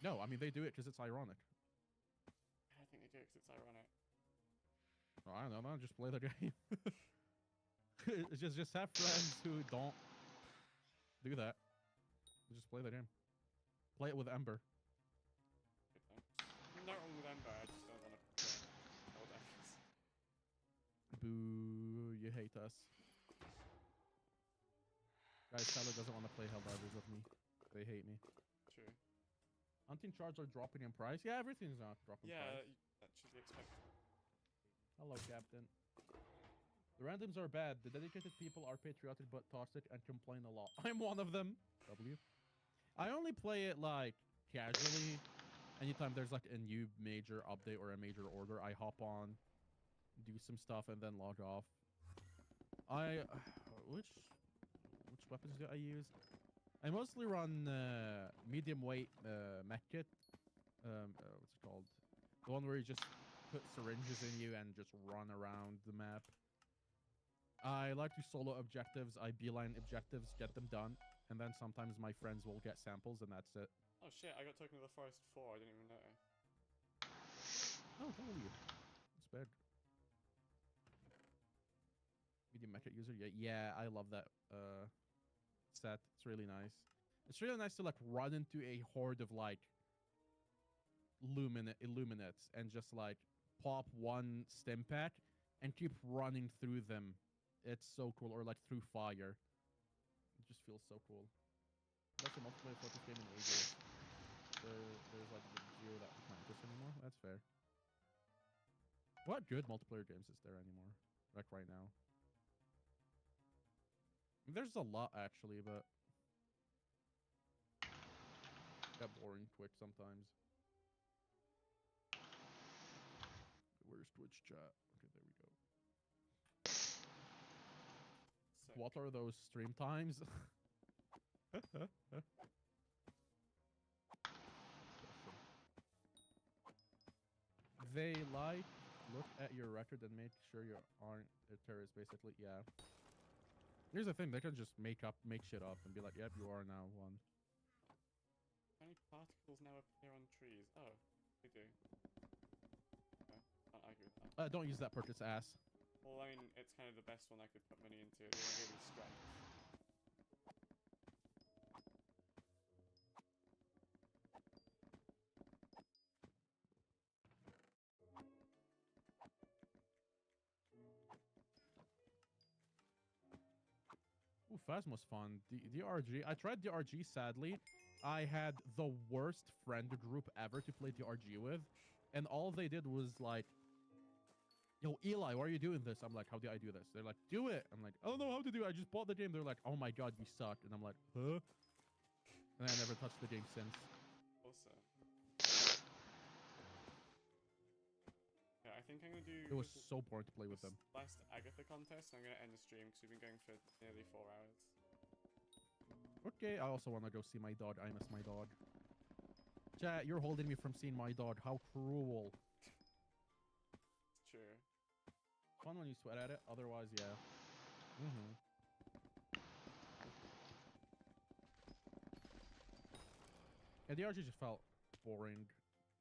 No, I mean, they do it because it's ironic. I think they do it because it's ironic. Well, I don't know. Just play the game. It's just have friends who don't do that. Just play the game. Play it with Ember. Good thanks. Not wrong with Ember, I just don't want to play old Embers. Boo, you hate us. Guys, Tyler doesn't want to play Helldivers with me. They hate me. True. Hunting charts are dropping in price. Yeah, everything's not dropping Yeah, price. that should be expected. Hello, Captain. The randoms are bad. The dedicated people are patriotic but toxic and complain a lot. I'm one of them. W. I only play it like casually. Anytime there's like a new major update or a major order, I hop on, do some stuff, and then log off. Which weapons do I use? I mostly run medium weight mech kit. What's it called? The one where you just put syringes in you and just run around the map. I like to solo objectives. I beeline objectives, get them done, and then sometimes my friends will get samples, and that's it. Oh shit, I got Token of the Forest 4, I didn't even know. Oh, holy. It's bad. Medium mecha user. Yeah, I love that set. It's really nice. It's really nice to like run into a horde of like illuminates and just like pop one stim pack and keep running through them. It's so cool. Or like through fire. It just feels so cool. That's a multiplayer focus game in ages. There's like zero that can't exist anymore. That's fair. What good multiplayer games is there anymore? Like right now? There's a lot actually, but got boring quick sometimes. Where's Twitch chat? Okay, there we go. Sick. What are those stream times? They like look at your record and make sure you aren't a terrorist, basically. Yeah. Here's the thing, they can just make shit up and be like, yep, you are now one. How many particles now appear on trees? Oh, they do. Okay, can't argue with that. Don't use that perk, it's ass. Well, I mean, it's kind of the best one I could put money into. It doesn't really strength. Ooh, Phasma's fun. DRG. I tried DRG, sadly. I had the worst friend group ever to play DRG with. And all they did was like, yo, Eli, why are you doing this? I'm like, how do I do this? They're like, do it. I'm like, I don't know how to do it. I just bought the game. They're like, oh my god, you suck. And I'm like, huh? And I never touched the game since. Also. Yeah, I think I'm gonna do... It was so boring to play with them. Last Agatha contest, I'm gonna end the stream because we've been going for nearly 4 hours. Okay, I also want to go see my dog. I miss my dog. Chat, you're holding me from seeing my dog. How cruel. It's true. Fun when you sweat at it. Otherwise, yeah. Yeah, the RG just felt boring.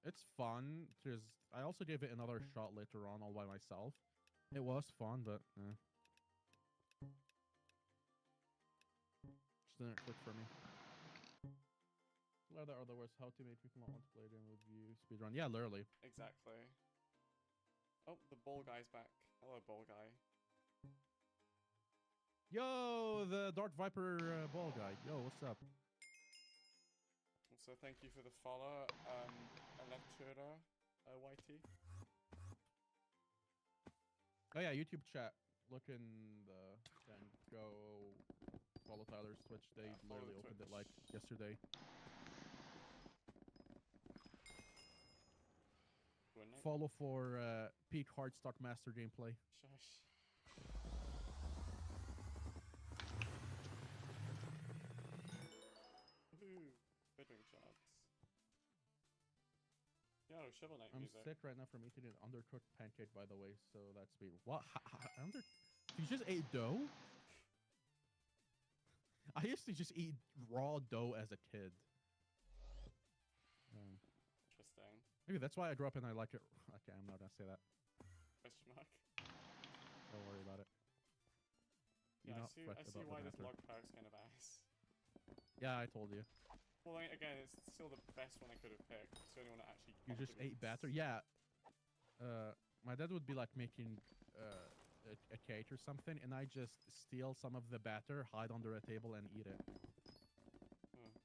It's fun, because I also gave it another shot later on all by myself. It was fun, but just didn't click for me. What are the words? How to make people not want to play a game with you? Speedrun. Yeah, literally. Exactly. Oh, the ball guy's back. Hello, ball guy. Yo, the Dark Viper ball guy. Yo, what's up? Also, thank you for the follow, Electura, YT. Oh yeah, YouTube chat. Look in the and go follow Tyler's Twitch. They literally opened it like yesterday. Follow for peak Hardstock Master gameplay. Shush. Woohoo! Bidding shots. Yo, Shovel Knight music. I'm sick right now from eating an undercooked pancake, by the way, so that's me. What? You just ate dough? I used to just eat raw dough as a kid. Maybe that's why I grew up and I like it. Okay, I'm not gonna say that. Question mark. Don't worry about it. Do Yeah, not fret I see about the why this matter. log perk's kind of ass. Yeah, I told you. Well, again, it's still the best one I could have picked. It's the only one that actually You just ate contributes. batter. Yeah. My dad would be like making a cake or something, and I just steal some of the batter, hide under a table, and eat it.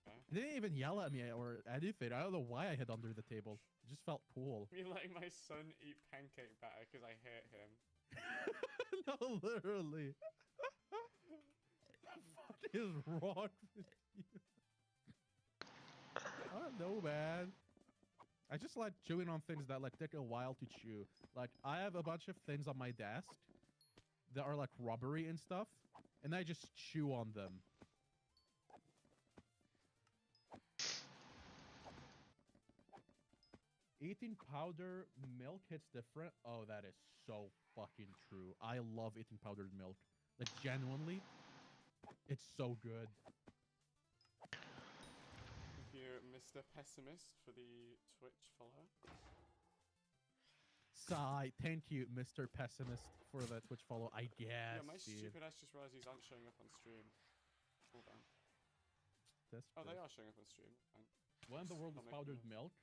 Okay. He didn't even yell at me or anything. I don't know why I hid under the table. It just felt cool. Me letting my son eat pancake batter because I hate him. No, literally. What is wrong with you? I don't know, man. I just like chewing on things that like take a while to chew. Like I have a bunch of things on my desk that are like rubbery and stuff, and I just chew on them. Eating powder milk hits different. Oh, that is so fucking true. I love eating powdered milk. Like genuinely, it's so good. Thank you, Mr. Pessimist, for the Twitch follow. Sigh. Thank you, Mr. Pessimist, for the Twitch follow. I guess. Yeah, my dude. stupid ass just realized these aren't showing up on stream. Hold on. That's Oh, true. they are showing up on stream. Fine. What in the world is powdered milk?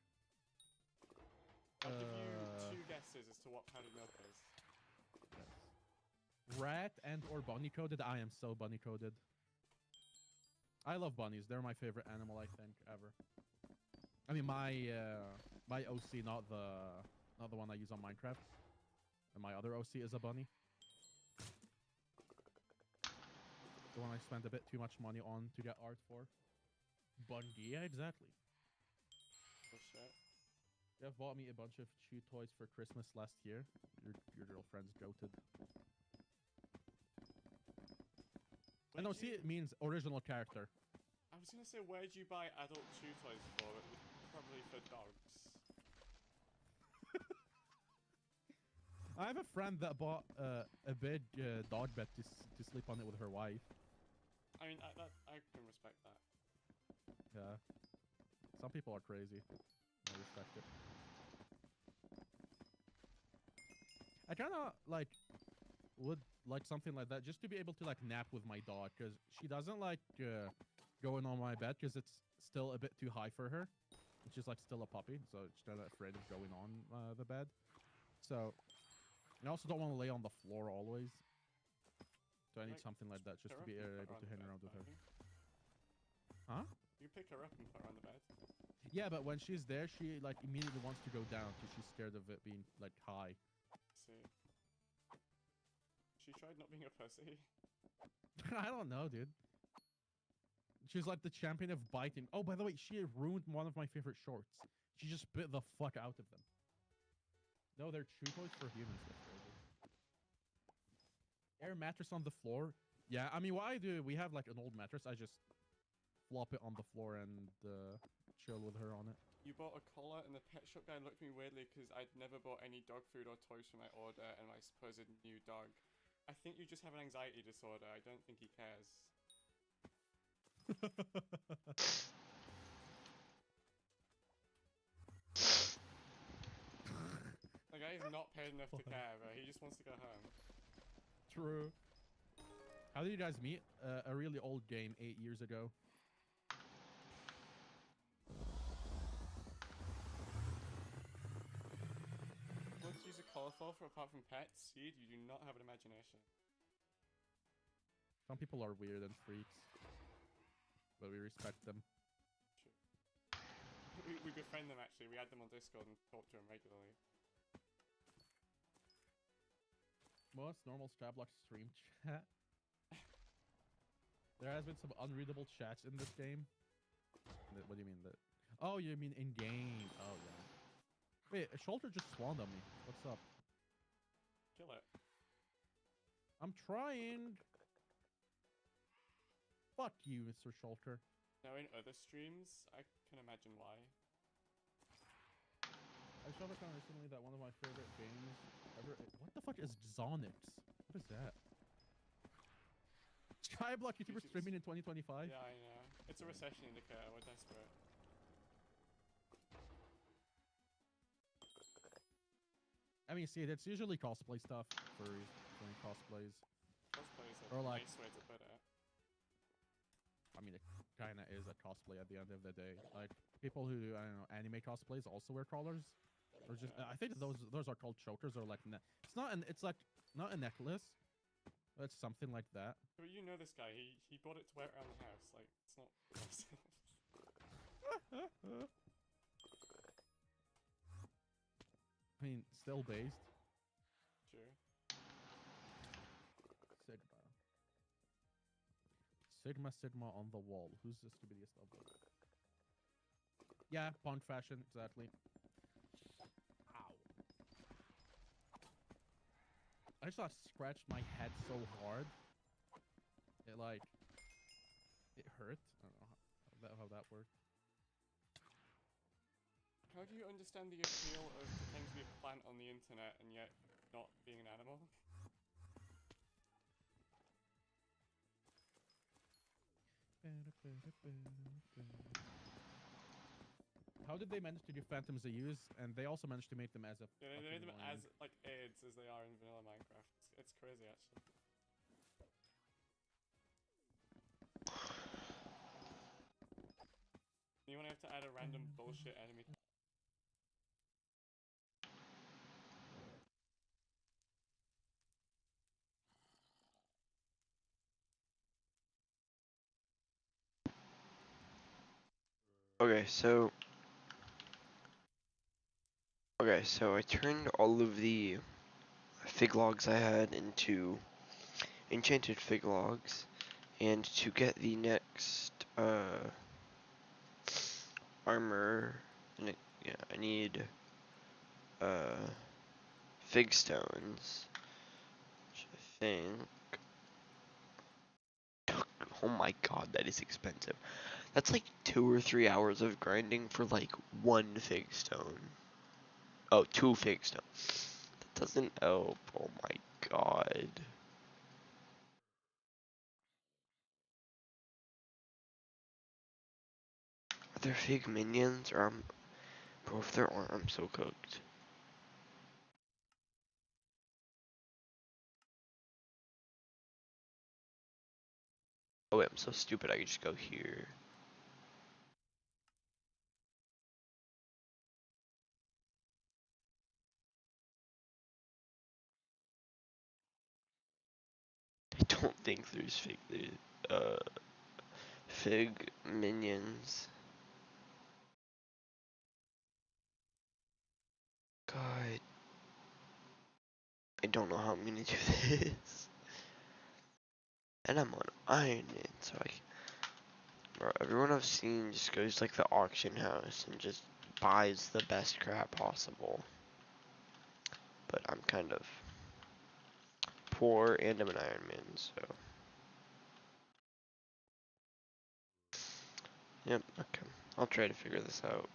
I'll give you 2 guesses as to what powdered milk is. Yes. Rat and or bunny coded. I am so bunny coded. I love bunnies. They're my favorite animal, I think, ever. I mean, my OC, not the one I use on Minecraft. And my other OC is a bunny. The one I spent a bit too much money on to get art for. Bunny, yeah, exactly. Oh shit. You have bought me a bunch of chew toys for Christmas last year. Your girlfriend's goated. I know, see, it means original character. I was gonna say, where'd you buy adult chew toys for? It was probably for dogs. I have a friend that bought a big dog bed to sleep on it with her wife. I mean, I can respect that. Yeah. Some people are crazy. I respect it. I kind of like would like something like that just to be able to like nap with my dog, because she doesn't like going on my bed because it's still a bit too high for her. And she's like still a puppy, so she's kind of afraid of going on the bed. So I also don't want to lay on the floor always. So I need something like that just to be able to hang around with her. Huh? You pick her up and put her on the bed. Yeah, but when she's there, she like immediately wants to go down because she's scared of it being like high. See. She tried not being a pussy. I don't know, dude. She's like the champion of biting. Oh, by the way, she ruined one of my favorite shorts. She just bit the fuck out of them. No, they're chew toys for humans. Air mattress on the floor. Yeah, I mean, what I do, we have like an old mattress. I just flop it on the floor and chill with her on it. You bought a collar and the pet shop guy looked at me weirdly because I'd never bought any dog food or toys for my order and my supposed new dog. I think you just have an anxiety disorder. I don't think he cares. The guy is not paid enough to care, bro. He just wants to go home. True. How did you guys meet? A really old game 8 years ago. What to use a collar for apart from pets? Seed, you do not have an imagination. Some people are weird and freaks, but we respect them. We befriend them actually. We add them on Discord and talk to them regularly. Most normal skyblock stream chat. There has been some unreadable chats in this game. What do you mean that? Oh, you mean in game? Oh yeah. Wait, a shoulder just spawned on me. What's up? Kill it. I'm trying. Fuck you, Mr. Shulker. Now in other streams, I can imagine why. I saw the comment recently that one of my favorite games ever. What the fuck is Zonix? What is that? Skyblock YouTuber streaming in 2025? Yeah, I know. It's a recession indicator. We're desperate. I mean, see, that's usually cosplay stuff for doing cosplays. Cosplay is a Or like, nice way to put it. I mean, it kind of is a cosplay at the end of the day. Like people who do, I don't know, anime cosplays also wear collars, or just Yeah, I think those are called chokers or like it's not an it's like not a necklace, but it's something like that. but you know this guy. He bought it to wear it around the house. Like it's not. I mean, still based. True. Sigma. Sigma, Sigma on the wall. Who's the stupidest of them? Yeah, punk fashion, exactly. Ow. I just scratched my head so hard. It hurt. I don't know how that worked. How do you understand the appeal of pretending to be a plant on the internet and yet not being an animal? How did they manage to do Phantoms they use? And they also managed to make them as a Yeah, they made them annoying. as like aids as they are in vanilla Minecraft. It's crazy actually. You want to have to add a random bullshit enemy. Okay, so I turned all of the fig logs I had into enchanted fig logs, and to get the next armor, yeah, I need fig stones, which I think. Oh my god, that is expensive. That's like 2 or 3 hours of grinding for like one fig stone. Oh, 2 fig stones. That doesn't help. Oh my god. Are there fig minions? Or bro, if there aren't, I'm so cooked. Oh wait, I'm so stupid. I could just go here. I don't think there's fig minions. God, I don't know how I'm gonna do this. And I'm on Iron Man, so bro, everyone I've seen just goes to like the auction house and just buys the best crap possible. But I'm kind of poor and I'm an Iron Man, so. Yep, okay. I'll try to figure this out.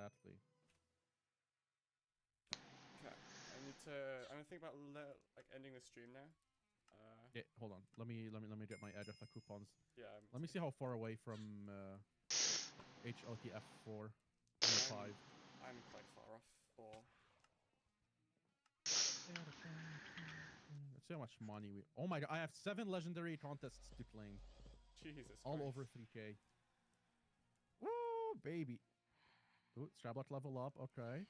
Exactly. Okay. I'm gonna think about like ending the stream now. Yeah, hold on. Let me get my Agatha coupons. Yeah. Let me see how far away from HOTF4 and 5. I'm quite far off. 4. Let's see how much money we. Oh my god! I have 7 legendary contests to claim, Jesus. all Christ. over 3K. Woo, baby! Ooh, skyblock level up. Okay.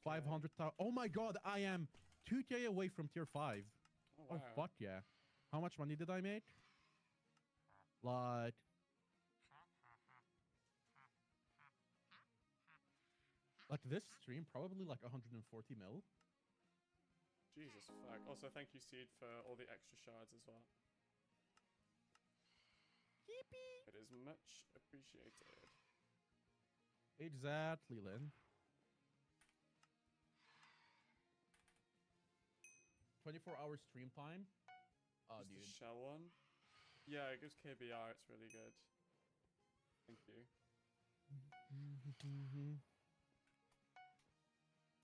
500,000. Oh my god! I am 2K away from tier 5. Oh wow. Oh fuck yeah! How much money did I make? Like. Like this stream, probably like 140 mil. Jesus fuck. Also, thank you, Seed, for all the extra shards as well. Yippee! It is much appreciated. Exactly, Lynn. 24-hour stream time. Oh, Just dude. the shell one. Yeah, it gives KBR. It's really good. Thank you.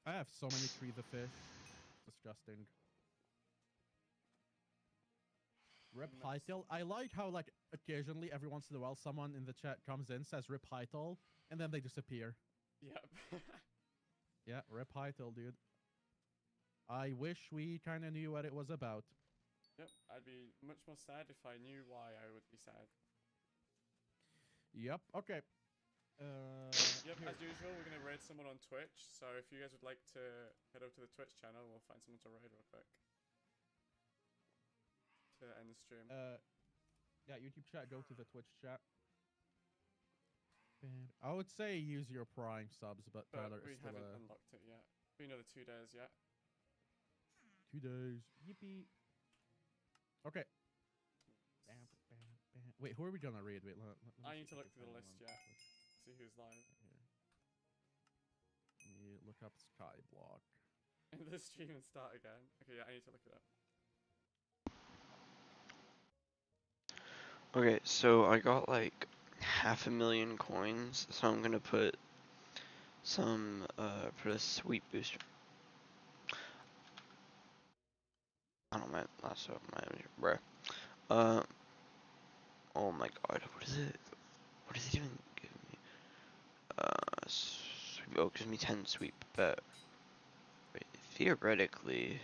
I have so many trees of fish. Disgusting. Rip Hytel. I like how, like, occasionally, every once in a while, someone in the chat comes in, says Rip Hytel, and then they disappear. Yep. Yeah, Rip Hytel, dude. I wish we kind of knew what it was about. Yep, I'd be much more sad if I knew why I would be sad. Yep, okay. Yep, here. as usual, we're going to raid someone on Twitch, so if you guys would like to head over to the Twitch channel, we'll find someone to raid real quick. To end the stream. Yeah, YouTube chat, go to the Twitch chat. And I would say use your Prime subs, but Tyler we is still haven't unlocked it yet. Be another 2 days yet. 2 days. Yippee. Okay. Bam, bam, bam. Wait, who are we gonna raid? Wait, I need to look through the list yet. See who's live. Here. Let me look up skyblock. End the stream and start again. Okay, yeah, I need to look it up. Okay, so I got like 500,000 coins, so I'm gonna put some for the sweep booster. I don't know, that's what my bruh. Oh my god, what is it? What does it even give me? Sweep, oh, it gives me 10 sweep, but wait, theoretically,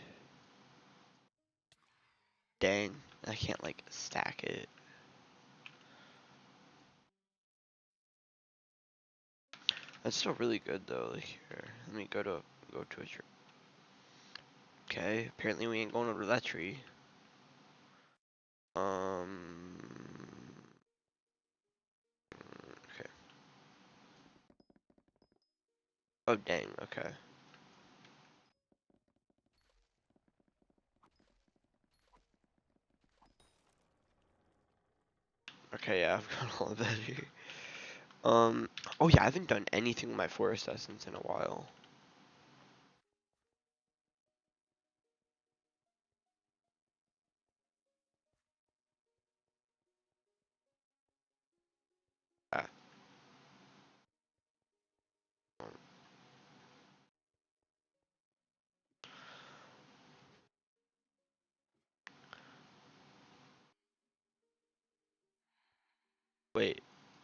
dang, I can't like stack it. That's still really good though. Like here, let me go to a tree. Okay, apparently we ain't going over that tree. Okay. Oh dang. Okay. Okay, yeah, I've got all of that here. Oh yeah, I haven't done anything with my forest essence in a while. Ah. Wait,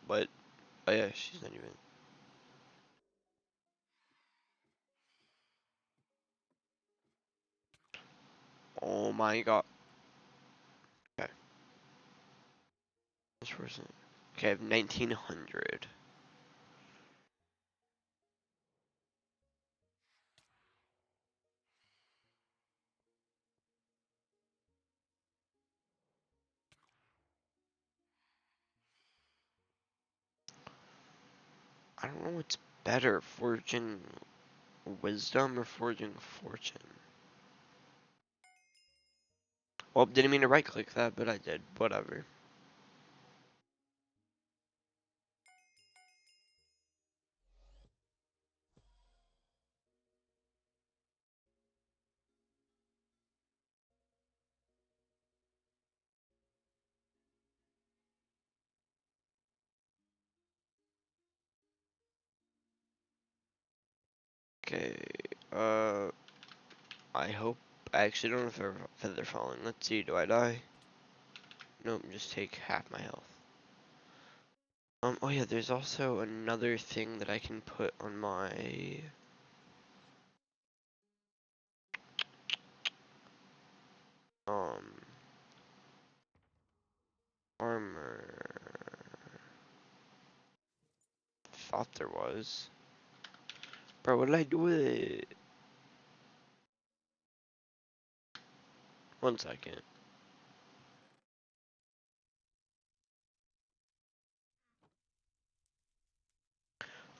what? Oh yeah, she's not even. Oh my god. Okay. This person. Okay, I have 1900. I don't know what's better, forging wisdom or forging fortune. Well, didn't mean to right click that, but I did. Whatever. Okay. I hope. I actually don't know if feather falling. Let's see. Do I die? Nope. Just take half my health. Oh yeah. There's also another thing that I can put on my. Armor. Thought there was. Bro, what did I do with it? 1 second.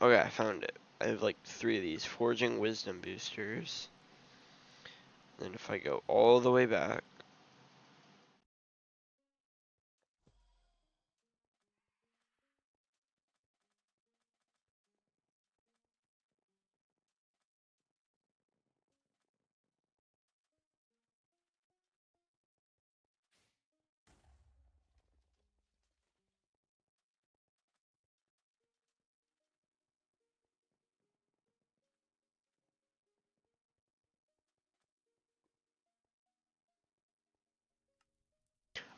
Okay, I found it. I have like 3 of these forging wisdom boosters. Then if I go all the way back.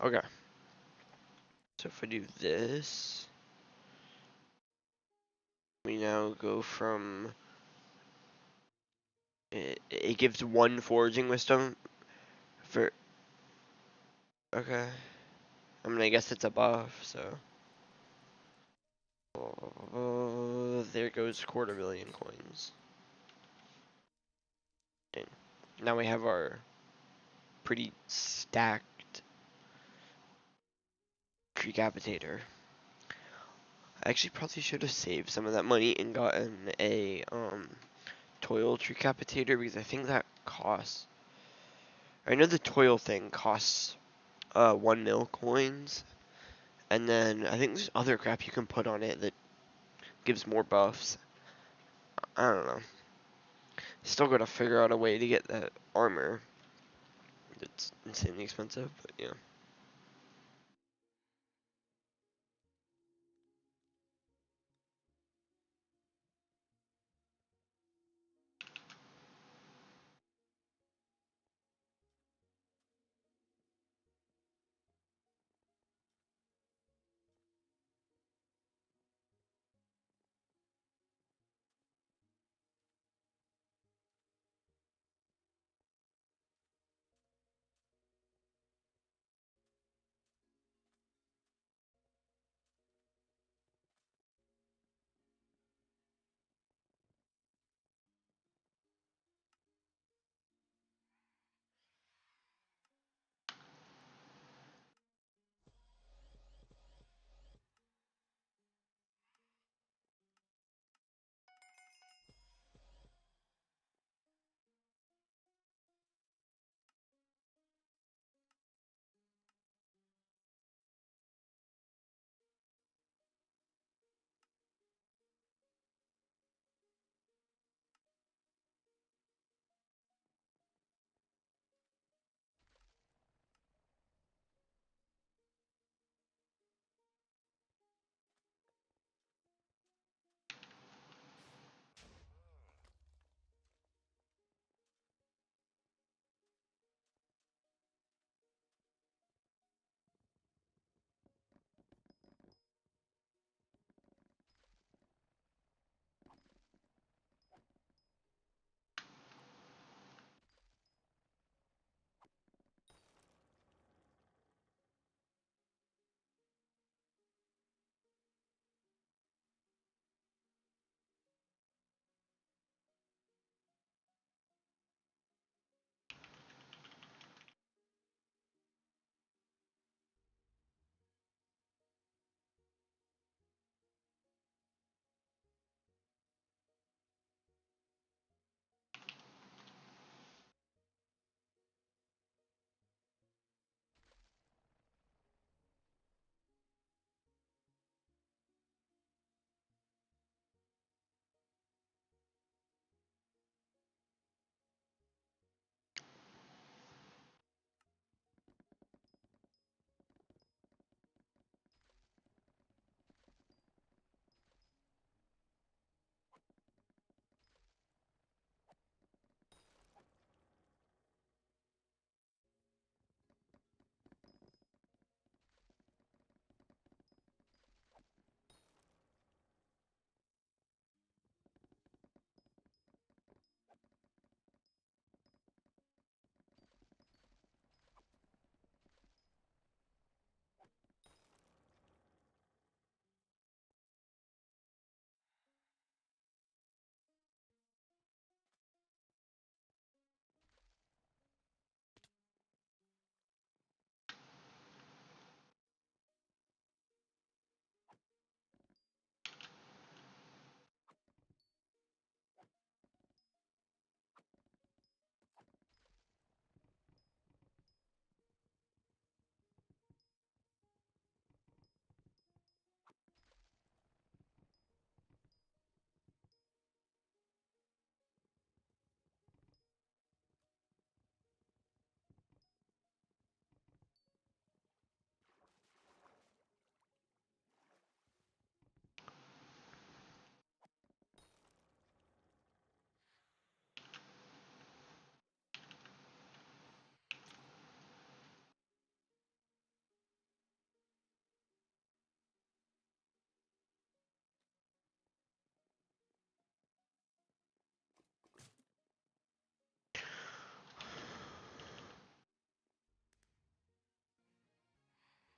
Okay. So if I do this, we now go from. It gives 1 forging wisdom for. Okay. I mean, I guess it's a buff, so. Oh, there goes 250,000 coins. And now we have our pretty stacked decapitator. I actually probably should have saved some of that money and gotten a toil decapitator because I think that costs. I know the toil thing costs 1 mil coins, and then I think there's other crap you can put on it that gives more buffs. I don't know. Still gotta figure out a way to get that armor. It's insanely expensive, but yeah.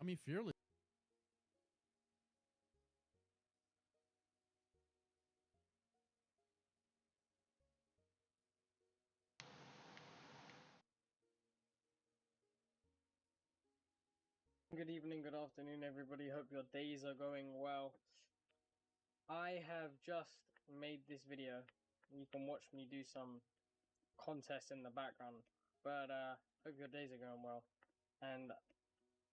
I mean, Fearless. Good evening, good afternoon, everybody. Hope your days are going well. I have just made this video. You can watch me do some contests in the background. But hope your days are going well. And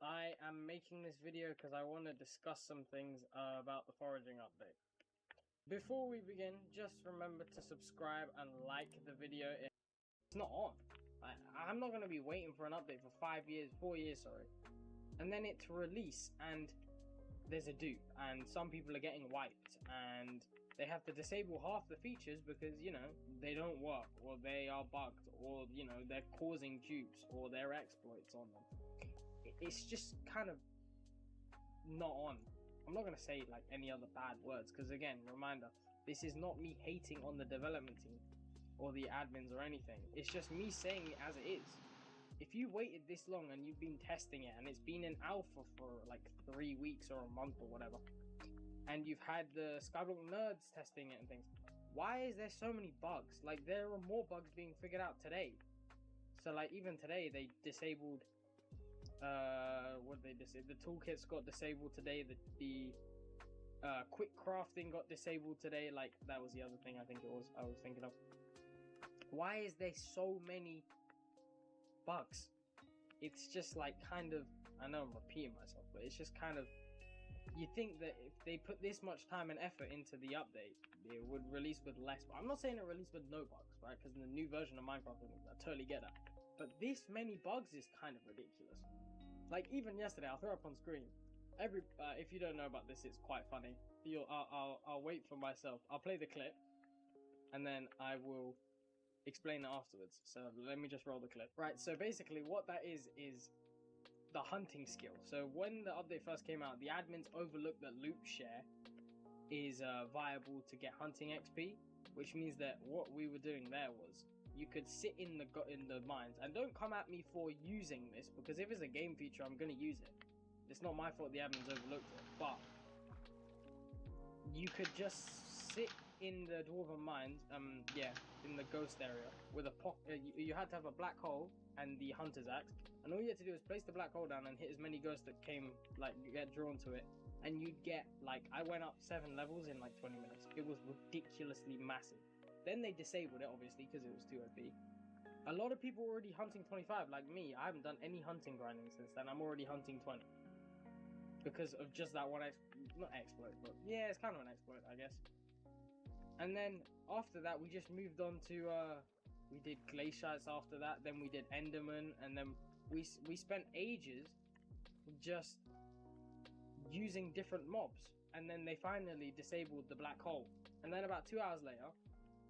I am making this video because I want to discuss some things about the foraging update. Before we begin, just remember to subscribe and like the video. It's not on. I'm not going to be waiting for an update for 4 years, sorry. And then it to release, and there's a dupe, and some people are getting wiped, and they have to disable half the features because, you know, they don't work, or they are bugged, or, you know, they're causing dupes, or they're exploits on them. It's just kind of not on. I'm not going to say like any other bad words, because again, reminder, this is not me hating on the development team or the admins or anything. It's just me saying it as it is. If you waited this long and you've been testing it and it's been in alpha for like 3 weeks or a month or whatever, and you've had the skyblock nerds testing it and things, why is there so many bugs? Like, there are more bugs being figured out today. So like, even today they disabled the toolkits got disabled today, the quick crafting got disabled today. Like, that was the other thing I was thinking of. Why is there so many bugs? It's just like, kind of, I know I'm repeating myself, but it's just kind of, you think that if they put this much time and effort into the update, it would release with less. But I'm not saying it released with no bugs, right? Because in the new version of Minecraft, I totally get that. But this many bugs is kind of ridiculous. Like, even yesterday, I'll throw up on screen. If you don't know about this, it's quite funny. I'll wait for myself. I'll play the clip, and then I will explain it afterwards. So let me just roll the clip. Right, so basically what that is the hunting skill. So when the update first came out, the admins overlooked that loop share is viable to get hunting XP, which means that what we were doing there was you could sit in the mines, and don't come at me for using this, because if it's a game feature, I'm gonna use it. It's not my fault the admins overlooked it, but you could just sit in the dwarven mines, in the ghost area with a you had to have a black hole and the hunter's axe, and all you had to do is place the black hole down and hit as many ghosts that came, like, get drawn to it, and you'd get, like, I went up 7 levels in like 20 minutes. It was ridiculously massive. Then they disabled it, obviously, because it was too OP. A lot of people were already hunting 25, like me. I haven't done any hunting grinding since then. I'm already hunting 20 because of just that one not exploit, but yeah, it's kind of an exploit, I guess. And then after that, we just moved on to we did glaciers after that, then we did enderman, and then we spent ages just using different mobs, and then they finally disabled the black hole, and then about 2 hours later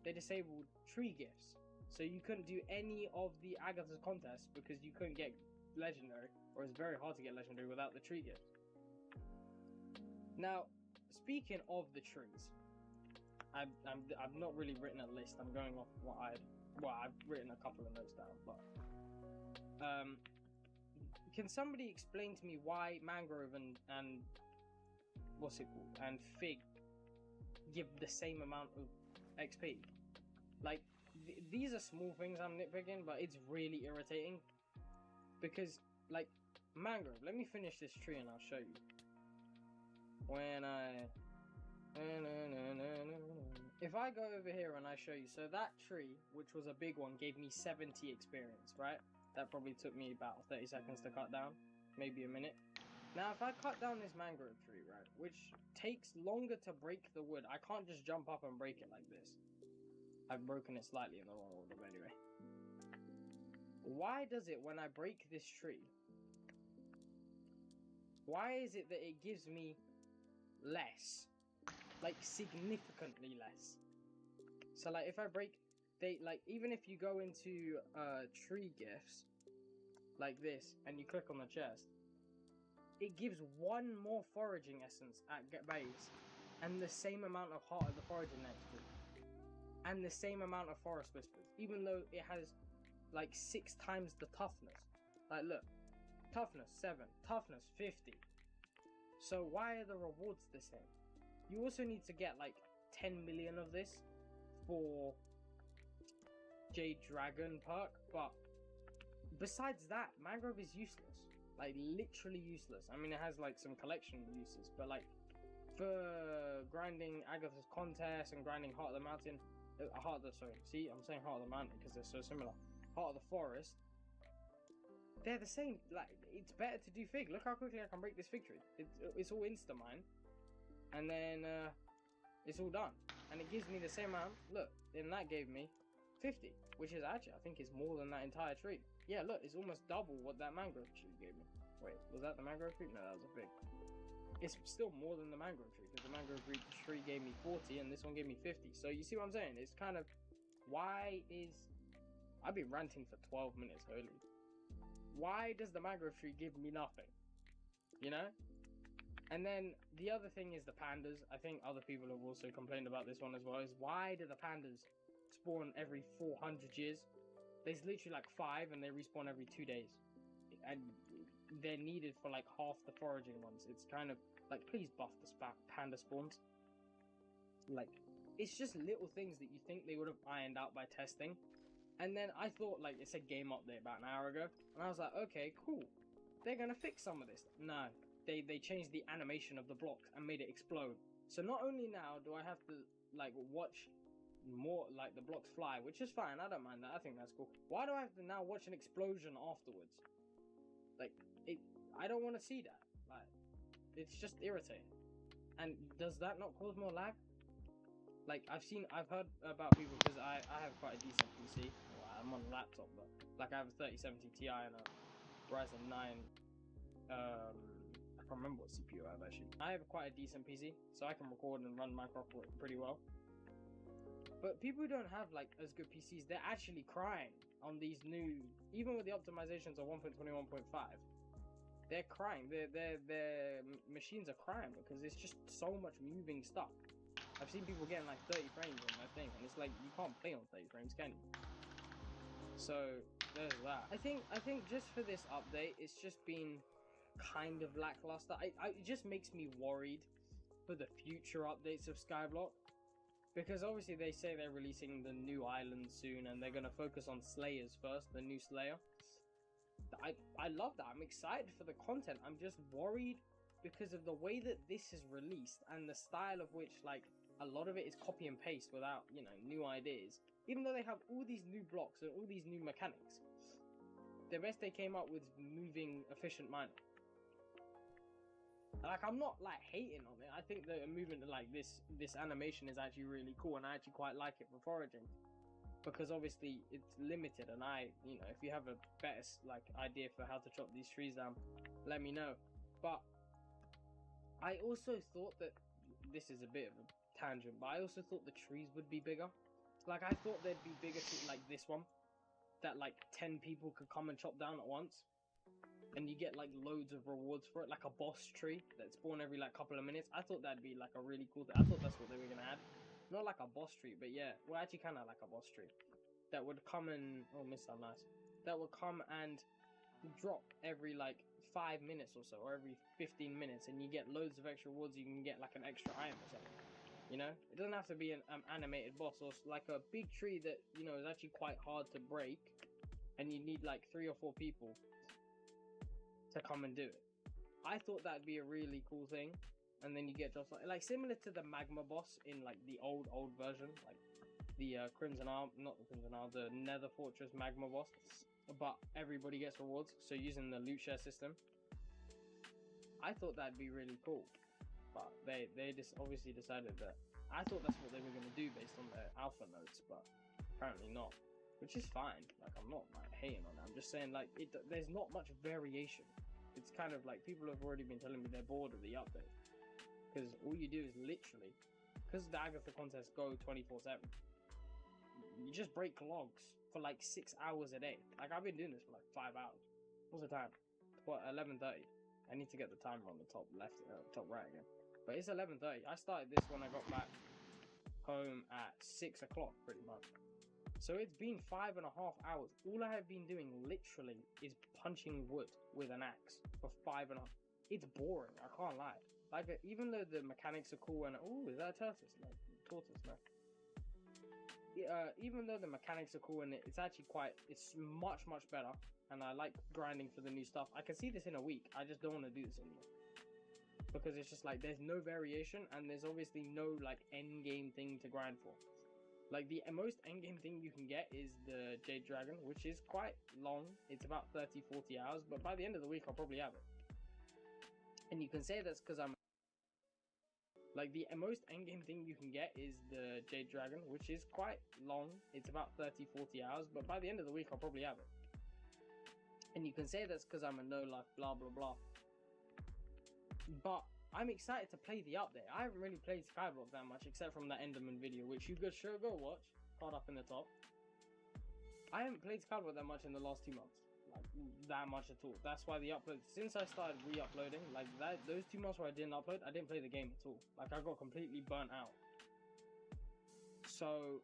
they disabled tree gifts, so you couldn't do any of the Agatha's contests because you couldn't get legendary, or it's very hard to get legendary without the tree gifts. Now, speaking of the trees, I've not really written a list. I'm going off what I've written a couple of notes down, but can somebody explain to me why mangrove and what's it called, and fig give the same amount of XP? Like, these are small things I'm nitpicking, but it's really irritating because, like, mangrove, let me finish this tree and I'll show you. If I go over here and I show you, so that tree, which was a big one, gave me 70 experience, right? That probably took me about 30 seconds to cut down, maybe a minute. Now, if I cut down this mangrove tree, right, which takes longer to break the wood, I can't just jump up and break it like this. I've broken it slightly in the wrong order, but anyway. Why does it, when I break this tree, why is it that it gives me less? Like, significantly less. So, like, if I break, even if you go into tree gifts, like this, and you click on the chest, it gives 1 more foraging essence at base, and the same amount of heart of the foraging next to it, and the same amount of forest whispers, even though it has like 6 times the toughness. Like, look, toughness 7, toughness 50. So why are the rewards the same? You also need to get like 10 million of this for Jade Dragon perk, but besides that, Mangrove is useless. Like, literally useless. I mean, it has like some collection uses, but like for grinding Agatha's contest and grinding Heart of the Mountain, see, I'm saying Heart of the Mountain because they're so similar. Heart of the Forest, they're the same. Like, it's better to do Fig. Look how quickly I can break this Fig tree. It's all insta mine, and then it's all done, and it gives me the same amount. Look, and that gave me 50, which is actually, I think, is more than that entire tree. Yeah, look, it's almost double what that mangrove tree gave me. Wait, was that the mangrove tree? No, that was a Fig. It's still more than the mangrove tree, because the mangrove tree gave me 40 and this one gave me 50. So you see what I'm saying? It's kind of, I've been ranting for 12 minutes, holy. Why does the mangrove tree give me nothing? You know? And then the other thing is the pandas. I think other people have also complained about this one as well, is why do the pandas spawn every 400 years? There's literally like 5 and they respawn every 2 days. And they're needed for like half the foraging ones. It's kind of like, please buff the panda spawns. Like, it's just little things that you think they would have ironed out by testing. And then I thought, like, it said game update about an hour ago, and I was like, okay, cool, they're gonna fix some of this. No, they changed the animation of the blocks and made it explode. So not only now do I have to like watch more like the blocks fly, which is fine, I don't mind that, I think that's cool. Why do I have to now watch an explosion afterwards? Like, I don't want to see that. Like, it's just irritating. And does that not cause more lag? Like, I've heard about people, because I have quite a decent PC. Well, I'm on a laptop, but like I have a 3070 Ti and a Ryzen 9. I can't remember what CPU I have actually. I have quite a decent PC, so I can record and run Minecraft pretty well. But people who don't have like as good PCs, they're actually crying on these new, even with the optimizations of 1.21.5. They're crying. Their machines are crying because it's just so much moving stuff. I've seen people getting like 30 frames on their thing, and it's like, you can't play on 30 frames, can you? So there's that. I think just for this update, it's just been kind of lackluster. It just makes me worried for the future updates of Skyblock, because obviously they say they're releasing the new island soon, and they're gonna focus on Slayers first, the new Slayer. I love that. I'm excited for the content. I'm just worried because of the way that this is released and the style of which, like, a lot of it is copy and paste without, you know, new ideas. Even though they have all these new blocks and all these new mechanics, the best they came up with moving efficient mining. Like, I'm not like hating on it. I think that a movement like this animation is actually really cool, and I actually quite like it for foraging, because obviously it's limited. And you know, if you have a better like idea for how to chop these trees down, let me know. But I also thought that, this is a bit of a tangent, but I also thought the trees would be bigger. Like, I thought they'd be bigger like this one, that like 10 people could come and chop down at once, and you get like loads of rewards for it, like a boss tree that spawn every like couple of minutes. I thought that'd be like a really cool thing. I thought that's what they were gonna add. Not like a boss tree, but yeah, well, actually kind of like a boss tree that would come and, oh, miss that nice, that would come and drop every like 5 minutes or so, or every 15 minutes, and you get loads of extra rewards. You can get like an extra item or something, you know. It doesn't have to be an animated boss, or like a big tree that, you know, is actually quite hard to break, and you need like 3 or 4 people to come and do it. I thought that'd be a really cool thing. And then you get just like similar to the magma boss in like the old version, like the Crimson Arm, not the Crimson Arm, the Nether Fortress magma boss, but everybody gets rewards, so using the loot share system. I thought that'd be really cool, but they just obviously decided that, I thought that's what they were going to do based on their alpha notes, but apparently not, which is fine. Like, I'm not like hating on it, I'm just saying, like, there's not much variation. It's kind of like, people have already been telling me they're bored of the update, because all you do is literally, because the Agatha contests go 24/7, you just break logs for like 6 hours a day. Like, I've been doing this for like 5 hours. What's the time? What, 11:30? I need to get the timer on the top left, top right again. But it's 11:30. I started this when I got back home at 6 o'clock, pretty much. So it's been 5.5 hours. All I have been doing literally is punching wood with an axe for 5.5. It's boring. I can't lie. Like even though the mechanics are cool and is that a tortoise? No, tortoise. No. Even though the mechanics are cool and it's actually it's much better, and I like grinding for the new stuff. I can see this in a week. I just don't want to do this anymore because it's just like there's no variation and there's obviously no like end game thing to grind for. Like the most end game thing you can get is the Jade Dragon, which is quite long. It's about 30-40 hours, but by the end of the week I'll probably have it. And you can say that's because I'm like the most end game thing you can get is the Jade Dragon, which is quite long. It's about 30-40 hours, but by the end of the week I'll probably have it. And you can say that's because I'm a no life, blah blah blah. But I'm excited to play the update. I haven't really played Skyblock that much, except from that Enderman video, which you could sure go watch. Card up in the top. I haven't played Skyblock that much in the last 2 months. Like, that much at all. That's why the upload, since I started re-uploading, like those 2 months where I didn't upload, I didn't play the game at all. Like, I got completely burnt out. So,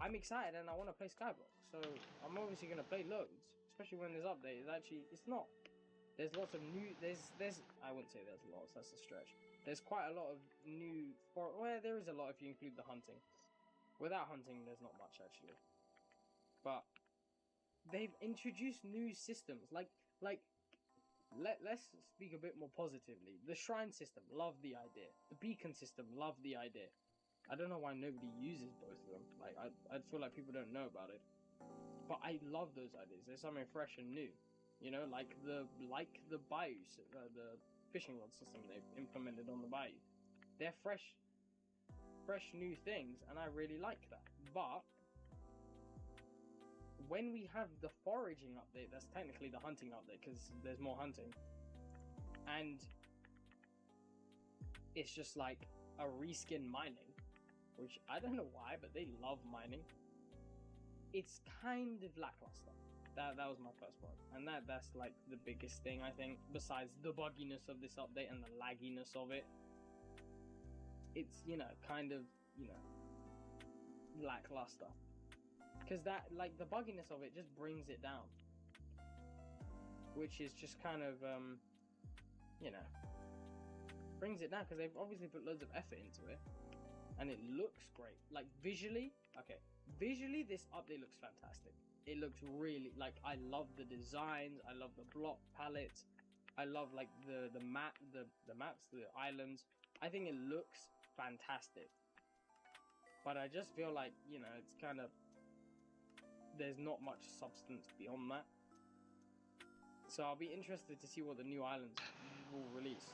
I'm excited and I want to play Skyblock. So, I'm obviously going to play loads. Especially when there's updates. It's not. There's lots of new, I wouldn't say there's lots, that's a stretch. There's quite a lot of new, well, there is a lot if you include the hunting. Without hunting, there's not much actually. But, they've introduced new systems, let's speak a bit more positively. The shrine system, love the idea. The beacon system, love the idea. I don't know why nobody uses both of them. Like, I feel like people don't know about it. But I love those ideas, there's something fresh and new. You know, like the bayou, the fishing rod system they've implemented on the bayou. They're fresh new things, and I really like that. But when we have the foraging update, that's technically the hunting update because there's more hunting, and it's just like a reskin mining, which I don't know why, but they love mining. It's kind of lackluster. That was my first point, and that's like the biggest thing I think, besides the bugginess of this update and the lagginess of it. It's, you know, kind of, you know, lackluster, because that, like, the bugginess of it just brings it down, which is just kind of you know, brings it down because they've obviously put loads of effort into it, and it looks great. Like visually, this update looks fantastic. It looks really, like, I love the designs, I love the block palettes, I love like the maps, the islands. I think it looks fantastic. But I just feel like, you know, it's kind of, there's not much substance beyond that. So I'll be interested to see what the new islands will release.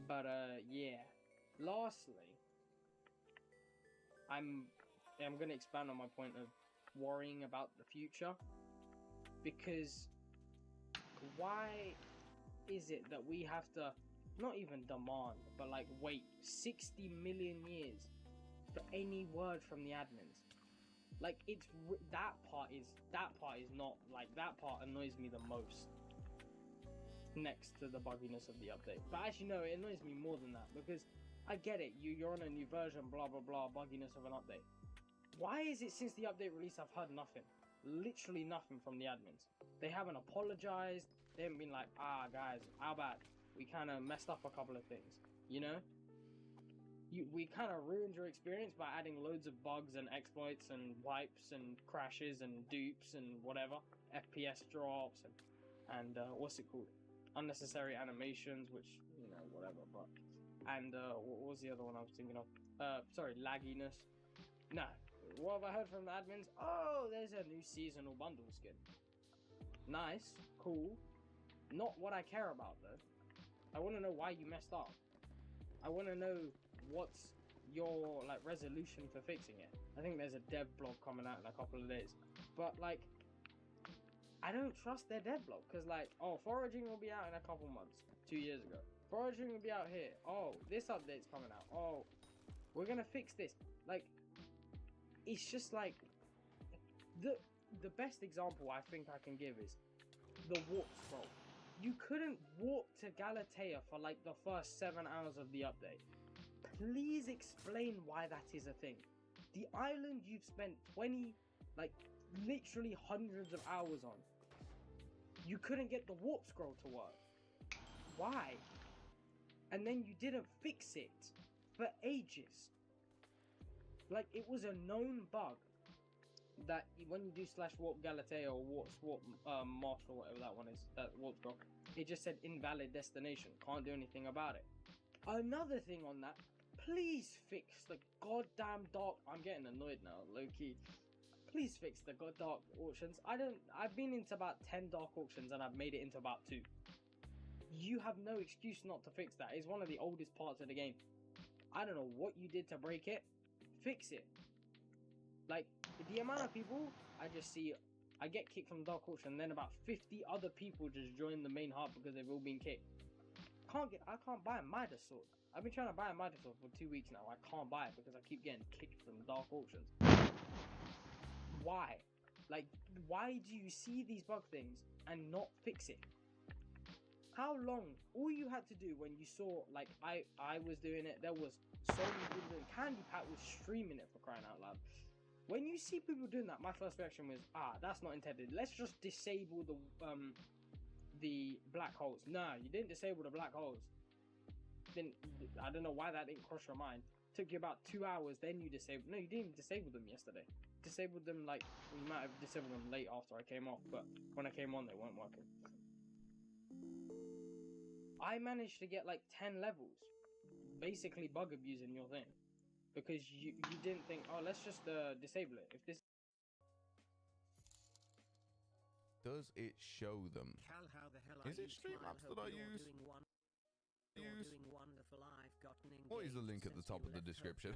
But yeah. Lastly, I'm going to expand on my point of worrying about the future, because why is it that we have to not even demand, but like wait 60 million years for any word from the admins? Like, it's that part is not, like, that part annoys me the most, next to the bugginess of the update. But actually no, it annoys me more than that, because I get it, you're on a new version, blah blah blah, bugginess of an update. Why is it since the update release I've heard nothing? Literally nothing from the admins. They haven't apologized. They haven't been like, guys, our bad. We kind of messed up a couple of things. You know? We kind of ruined your experience by adding loads of bugs and exploits and wipes and crashes and dupes and whatever. FPS drops and what's it called? Unnecessary animations, which, you know, whatever. But and what was the other one I was thinking of? Sorry, lagginess. No. What have I heard from the admins? Oh, there's a new seasonal bundle skin. Nice, cool. Not what I care about though. I want to know why you messed up. I want to know what's your like resolution for fixing it. I think there's a dev blog coming out in a couple of days, but like, I don't trust their dev blog, because like, oh, foraging will be out in a couple months. 2 years ago, foraging will be out here. Oh, this update's coming out. Oh, we're gonna fix this. Like, it's just like the best example I think I can give is the warp scroll. You couldn't warp to Galatea for like the first 7 hours of the update. Please explain why that is a thing. The island you've spent 20, like literally hundreds of hours on. You couldn't get the warp scroll to work. Why? And then you didn't fix it for ages. Like, it was a known bug that when you do /warp Galatea or warp Moth or whatever that one is, that warp scroll, it just said invalid destination. Can't do anything about it. Another thing on that, please fix the goddamn dark. I'm getting annoyed now, low key. Please fix the dark auctions. I've been into about 10 dark auctions and I've made it into about 2. You have no excuse not to fix that. It's one of the oldest parts of the game. I don't know what you did to break it. Fix it. Like, the amount of people I just see, I get kicked from dark auction, and then about 50 other people just join the main hub because they've all been kicked. I can't buy a Midas sword. I've been trying to buy a Midas sword for 2 weeks now. I can't buy it because I keep getting kicked from dark auctions. Why? Like, why do you see these bug things and not fix it? How long? All you had to do when you saw, like, I was doing it, there was so many people doing it. Candy Pat was streaming it, for crying out loud. When you see people doing that, my first reaction was, that's not intended. Let's just disable the black holes. Nah, you didn't disable the black holes. I don't know why that didn't cross your mind. Took you about 2 hours, then you disabled. No, you didn't disable them yesterday. Disabled them, like, you might have disabled them late after I came off, but when I came on, they weren't working. I managed to get like 10 levels, basically bug abusing your thing, because you didn't think, oh, let's just disable it. If this does it show them? Cal, how the hell Is it Streamlabs that I use? What is the link at the top of the description?